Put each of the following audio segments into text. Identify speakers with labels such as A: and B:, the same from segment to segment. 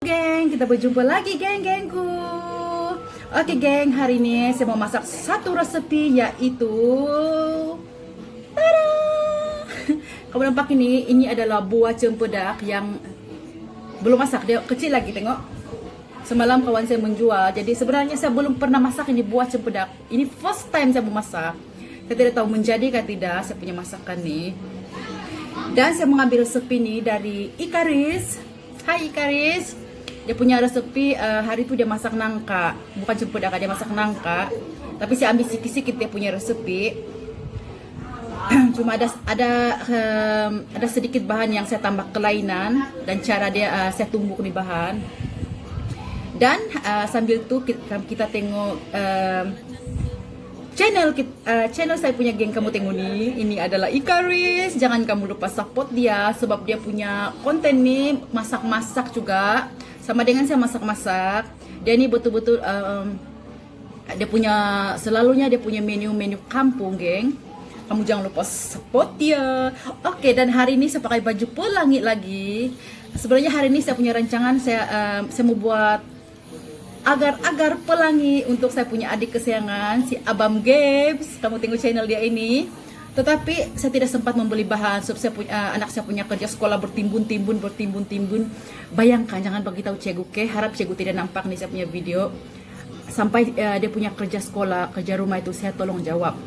A: Geng, kita berjumpa lagi geng-gengku. Oke geng, hari ini saya mau masak satu resepi yaitu tada! Kamu nampak ini adalah buah cempedak yang belum masak, dia kecil lagi tengok. Semalam kawan saya menjual, jadi sebenarnya saya belum pernah masak ini buah cempedak. Ini first time saya mau masak. Saya tidak tahu menjadi atau tidak saya punya masakan nih. Dan saya mengambil resep ini dari Ikaris. Hai Ikaris. Dia punya resepi hari itu dia masak nangka, bukan cempedak, dia masak nangka. Tapi saya ambil sikit-sikit dia punya resepi. Cuma ada sedikit bahan yang saya tambah kelainan dan cara dia saya tumbuk nih bahan. Dan sambil itu kita tengok channel saya punya geng, kamu tengok nih, ini adalah Ikaris. Jangan kamu lupa support dia sebab dia punya konten nih masak-masak juga. Sama dengan saya masak-masak. Dia ini betul-betul dia punya selalunya dia punya menu-menu kampung, geng. Kamu jangan lupa support dia. Oke, dan hari ini saya pakai baju pelangi lagi. Sebenarnya hari ini saya punya rancangan, saya mau buat agar-agar pelangi untuk saya punya adik kesayangan si Abam Games. Kamu tengok channel dia ini. Tetapi saya tidak sempat membeli bahan sebab saya punya anak saya punya kerja sekolah bertimbun-timbun. Bayangkan, jangan bagi tahu cikgu, ke harap cikgu tidak nampak nih saya punya video. Sampai dia punya kerja sekolah, kerja rumah itu saya tolong jawab.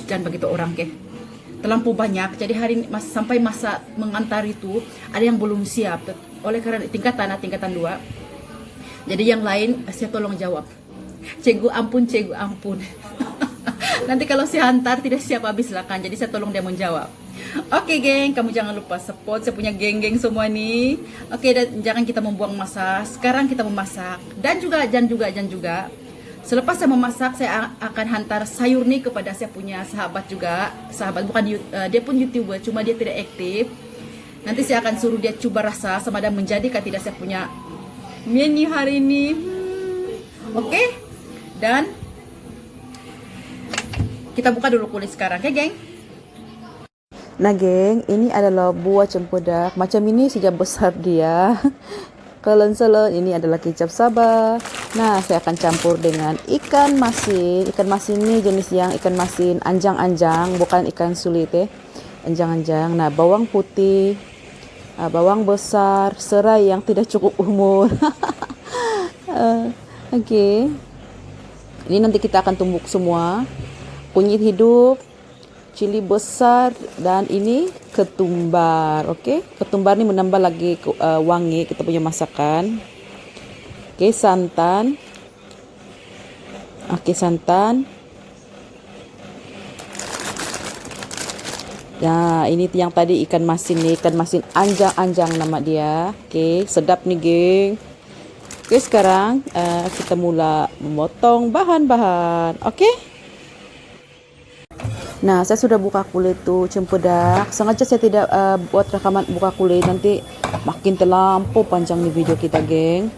A: Jangan begitu orang, ke terlampau banyak. Jadi hari ini sampai masa mengantar itu ada yang belum siap. Oleh karena tingkatan 2. Jadi yang lain saya tolong jawab. Cikgu ampun. Nanti kalau saya hantar tidak siap habis lah kan. Jadi saya tolong dia menjawab. Oke geng, kamu jangan lupa support. Saya punya geng-geng semua nih. Oke, dan jangan kita membuang masa. Sekarang kita memasak. Dan juga selepas saya memasak, saya akan hantar sayur nih kepada saya punya sahabat juga. Sahabat bukan dia pun YouTuber, cuma dia tidak aktif. Nanti saya akan suruh dia coba rasa sama ada menjadi atau tidak saya punya menu hari ini. Oke. Dan kita buka dulu kulit sekarang, ya geng. Nah geng, ini adalah buah cempedak. Macam ini saja besar dia. Kelen-selen, ini adalah kecap Sabah. Nah, saya akan campur dengan ikan masin. Ikan masin ini jenis yang ikan masin anjang-anjang, bukan ikan sulit ya. Anjang-anjang. Nah, bawang putih, bawang besar, serai yang tidak cukup umur. Oke. Ini nanti kita akan tumbuk semua. Kunyit hidup, cili besar, dan ini ketumbar. Oke, ketumbar ini menambah lagi wangi kita punya masakan. Oke, santan. Nah, ini yang tadi ikan masin nih, ikan masin anjang-anjang nama dia. Oke, sedap nih geng. Oke, sekarang kita mulai memotong bahan-bahan. Oke. Nah, saya sudah buka kulit tuh cempedak. Sengaja saya tidak buat rekaman buka kulit, nanti makin terlampau panjang nih video kita, geng.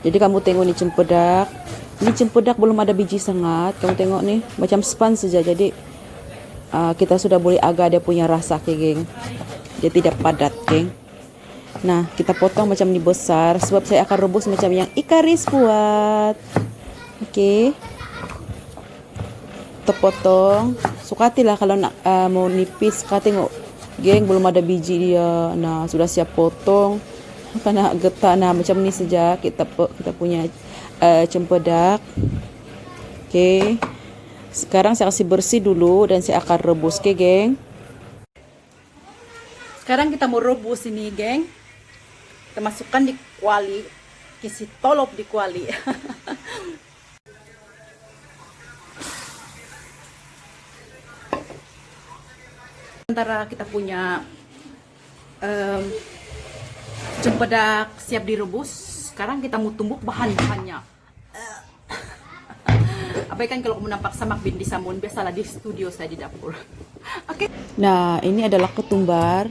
A: Jadi kamu tengok nih cempedak. Ini cempedak belum ada biji sangat. Kamu tengok nih, macam span saja. Jadi kita sudah boleh agak dia punya rasa, geng. Dia tidak padat, geng. Nah, kita potong macam ini besar sebab saya akan rebus macam yang Ikaris buat. Oke. Terpotong, sukatilah kalau nak mau nipis. Kau tengok geng, belum ada biji dia. Nah, sudah siap potong karena getah. Nah, macam ni saja kita punya cempedak. Oke, sekarang saya kasih bersih dulu dan saya akan rebus, ke geng. Sekarang kita mau rebus ini, geng. Kita masukkan di kuali, kisi tolop di kuali. Antara kita punya cempedak siap direbus, sekarang kita mau tumbuk bahan-bahannya. Abaikan kalau kamu nampak samak bin di Samun, biasalah di studio saya di dapur. Oke. Nah, ini adalah ketumbar.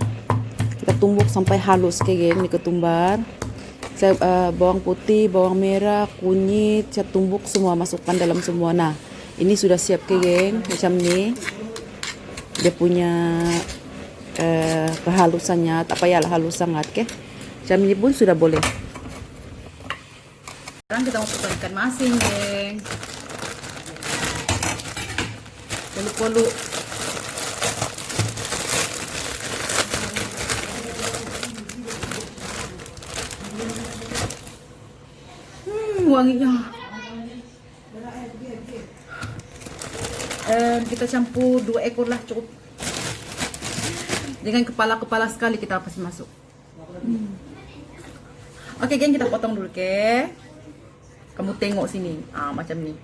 A: Kita tumbuk sampai halus, geng. Ini ketumbar. Saya bawang putih, bawang merah, kunyit, saya tumbuk semua, masukkan dalam semua. Nah, ini sudah siap, geng. Macam ni. Dia punya kehalusannya, tak payahlah halus sangat, ke? Jam ini pun sudah boleh. Sekarang kita mau potong ikan masin, geng. Polu-polu. Wanginya. Kita campur 2 ekor lah cukup. Dengan kepala-kepala sekali kita pasti masuk. Oke, geng, kita potong dulu, ke. Kamu tengok sini. Macam ni.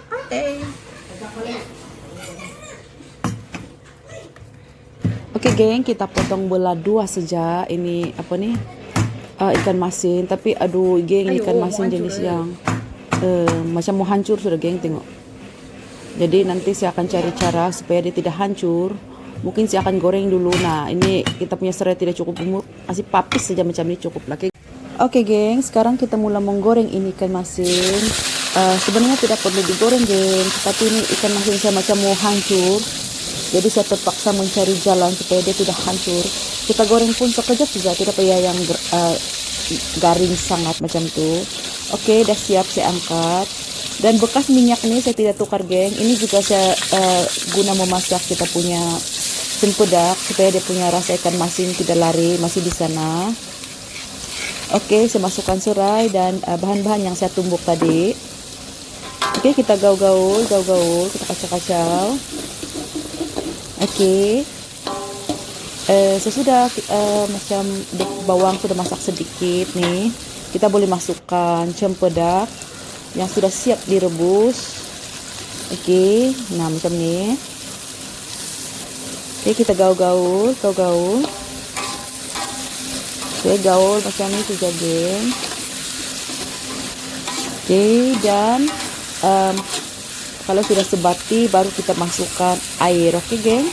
A: Oke. Oke, geng, kita potong bola 2 saja. Ini apa nih? Ikan masin. Tapi aduh, geng, ikan masin jenis yang macam mau hancur sudah, geng, tengok. Jadi nanti saya akan cari cara supaya dia tidak hancur. Mungkin saya akan goreng dulu. Nah, ini kita punya serai tidak cukup umur, kasih papis saja macam ini cukup lagi. Oke, geng, sekarang kita mulai menggoreng ini ikan masin. Sebenarnya tidak perlu digoreng, geng, tapi ini ikan masin saya macam mau hancur. Jadi saya terpaksa mencari jalan supaya dia tidak hancur. Kita goreng pun sekejap saja, tidak payah yang garing sangat macam itu. Oke, dah siap, saya angkat. Dan bekas minyak ini saya tidak tukar, geng. Ini juga saya guna memasak kita punya cempedak supaya dia punya rasa ikan masin tidak lari, masih di sana. Oke, saya masukkan serai dan bahan-bahan yang saya tumbuk tadi. Oke, kita gaul-gaul, kita kacau-kacau. Oke. Sesudah macam bawang sudah masak sedikit nih, kita boleh masukkan cempedak yang sudah siap direbus. Oke, nah macam ni. Oke, kita gaul-gaul. Oke, gaul macam ni saja, geng. Oke, dan kalau sudah sebati baru kita masukkan air. Oke, geng.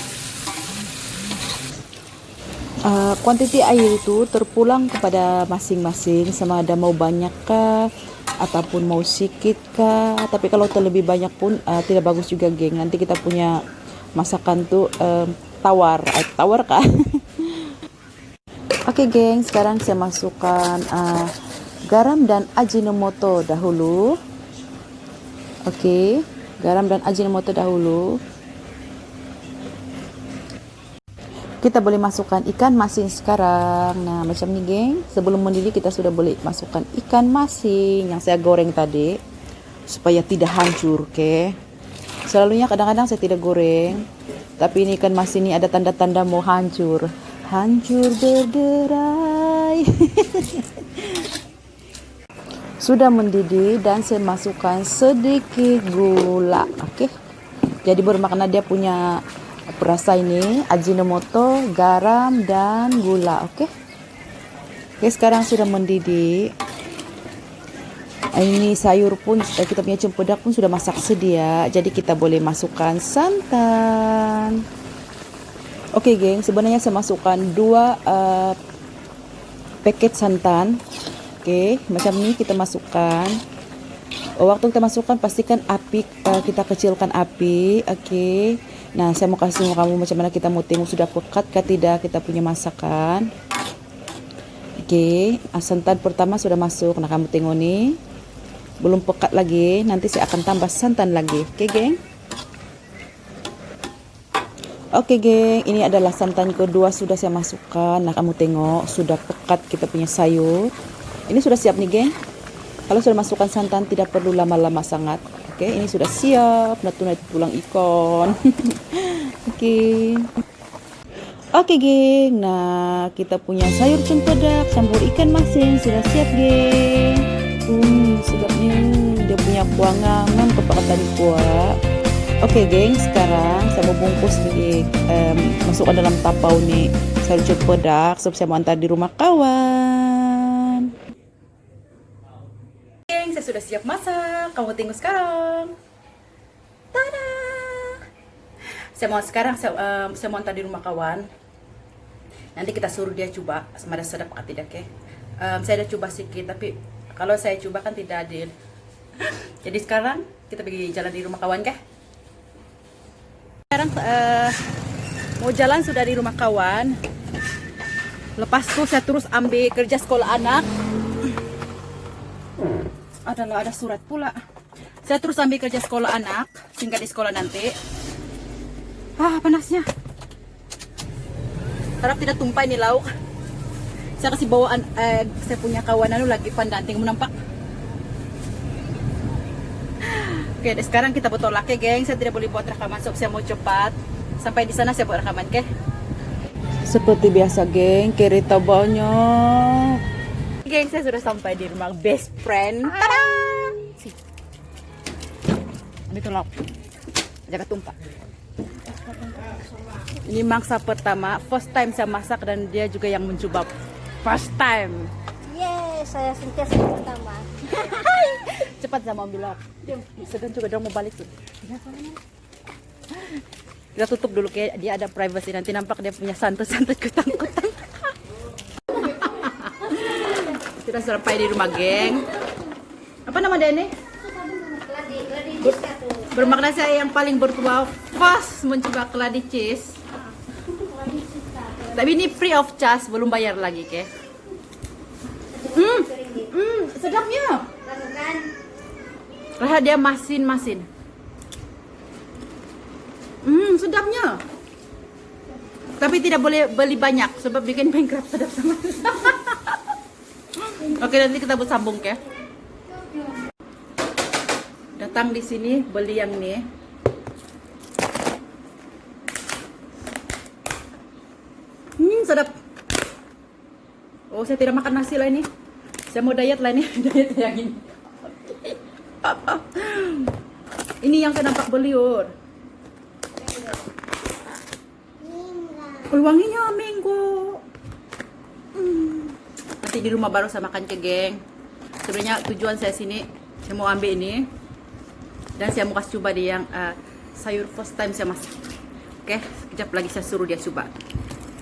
A: Kuantiti air itu terpulang kepada masing-masing, sama ada mau banyak kah ataupun mau sedikit kah. Tapi kalau terlebih banyak pun tidak bagus juga, geng. Nanti kita punya masakan tuh tawar kah. Oke, geng, sekarang saya masukkan garam dan ajinomoto dahulu. Oke, garam dan ajinomoto dahulu. Kita boleh masukkan ikan masin sekarang. Nah, macam ni, geng. Sebelum mendidih kita sudah boleh masukkan ikan masin yang saya goreng tadi supaya tidak hancur, oke. Selalunya kadang-kadang saya tidak goreng, tapi ini ikan masin ini ada tanda-tanda mau hancur. Hancur berderai. Sudah mendidih dan saya masukkan sedikit gula, oke. Jadi bermakna dia punya perasa ini ajinomoto, garam dan gula, oke. Oke, sekarang sudah mendidih. Ini sayur pun kita punya cempedak pun sudah masak sedia. Jadi kita boleh masukkan santan. Oke, geng, sebenarnya saya masukkan 2 paket santan. Oke, macam ini kita masukkan. Waktu kita masukkan pastikan api kita kecilkan api. Oke. Nah, saya mau kasih kamu macam mana kita mau tengok sudah pekat kah tidak kita punya masakan. Oke, santan pertama sudah masuk. Nah, kamu tengok nih. Belum pekat lagi. Nanti saya akan tambah santan lagi. Oke, geng. Oke, geng, ini adalah santan kedua sudah saya masukkan. Nah, kamu tengok sudah pekat kita punya sayur. Ini sudah siap nih, geng. Kalau sudah masukkan santan tidak perlu lama-lama sangat. Oke, ini sudah siap. Nah, tulang ikan. Oke, geng. Nah, kita punya sayur cempedak campur ikan masin sudah siap, geng. Sedapnya dia punya kuangan kepakatan kuah. Oke, geng, sekarang saya mau bungkus nih, masukkan dalam tapau nih sayur cempedak sebab saya mau antar di rumah kawan. Geng, saya sudah siap masak. Kamu tengok sekarang. Tada! Saya mau antar di rumah kawan. Nanti kita suruh dia coba sama ada sedap atau tidak, oke? Saya udah coba sedikit, tapi kalau saya coba kan tidak adil. Jadi sekarang kita pergi jalan di rumah kawan, kah? Sekarang mau jalan sudah di rumah kawan. Lepas itu saya terus ambil kerja sekolah anak. adalah ada surat pula. Saya terus ambil kerja sekolah anak, tinggal di sekolah nanti. Panasnya. Harap tidak tumpah ini lauk. Saya kasih bawaan, saya punya kawan lagi pandanting menampak. Oke, sekarang kita buat tolak ya, geng. Saya tidak boleh buat rekaman, so saya mau cepat. Sampai di sana saya buat rekaman, oke? Seperti biasa, geng, kereta banyak. Geng, saya sudah sampai di rumah best friend. Tada! Ini tolak. Jaga tumpah. Ini mangsa pertama, first time saya masak dan dia juga yang mencoba first time.
B: Yes, saya sentiasa pertama.
A: Cepat sama ambil. Segan juga dong mau balik tuh. Kita tutup dulu kayak dia ada privacy, nanti nampak dia punya santet-santet kutang-kutang. Kita sampai di rumah, geng. Apa nama dia ini? Bermakna saya yang paling bertuah pas mencoba keladi cheese. Tapi ini free of charge, belum bayar lagi, ke? Sedapnya. Rasa dia masin-masin. Sedapnya. Tapi tidak boleh beli banyak sebab bikin bankrupt sedap sama. Oke, nanti kita bersambung, ke? Datang di sini beli yang nih. Sedap. Oh, saya tidak makan nasi lah ini. Saya mau diet lah ini. Diet yang ini. Ini yang saya nampak beliur. Wanginya mango. Nanti di rumah baru saya makan, ke, geng. Sebenarnya tujuan saya sini, saya mau ambil ini. Dan saya mau kasih coba dia yang sayur first time saya masak. Oke, sekejap lagi saya suruh dia coba.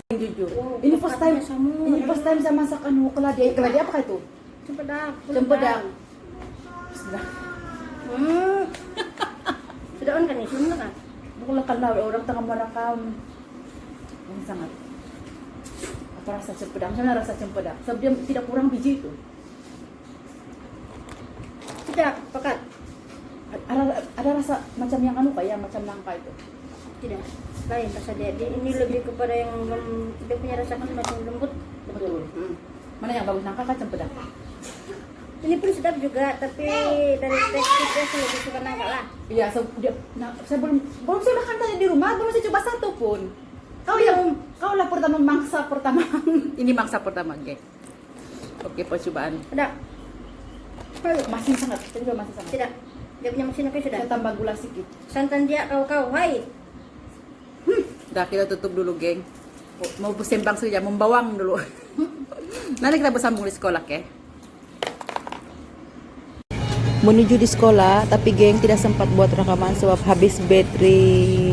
A: Jujur, ini first time saya masak keladi. Keladi apa itu? Cempedak. Sudah.
B: Sudah on kan nih, semua kan?
A: Bukan lah, orang tengah merekam. Yang sangat. Apa rasa cempedak? Misalnya rasa cempedak. Sebab dia tidak kurang biji itu.
B: Tidak, pekat.
A: Ada rasa macam yang kayak macam nangka itu.
B: Tidak, lain rasa dia. Ini lebih kepada yang dia punya rasa kan macam lembut.
A: Betul. Mana yang bagus, nangka kan cempedak?
B: Ini pun sedap juga, tapi dari teksturnya saya lebih suka nangka lah.
A: Iya, saya belum saya makan tadi di rumah, belum saya coba satu pun. Kau lah mangsa pertama. Ini mangsa pertama, geng. Oke, percobaan.
B: Ada.
A: Masih sangat, juga masih sangat.
B: Tidak. Dia punya mesin apa sudah?
A: Saya tambah gula sedikit.
B: Santan dia kau, hai.
A: Udah, kita tutup dulu, geng. Mau bersembang saja, membawang dulu. Nanti kita bersambung di sekolah, ke? Menuju di sekolah, tapi geng tidak sempat buat rekaman sebab habis baterai.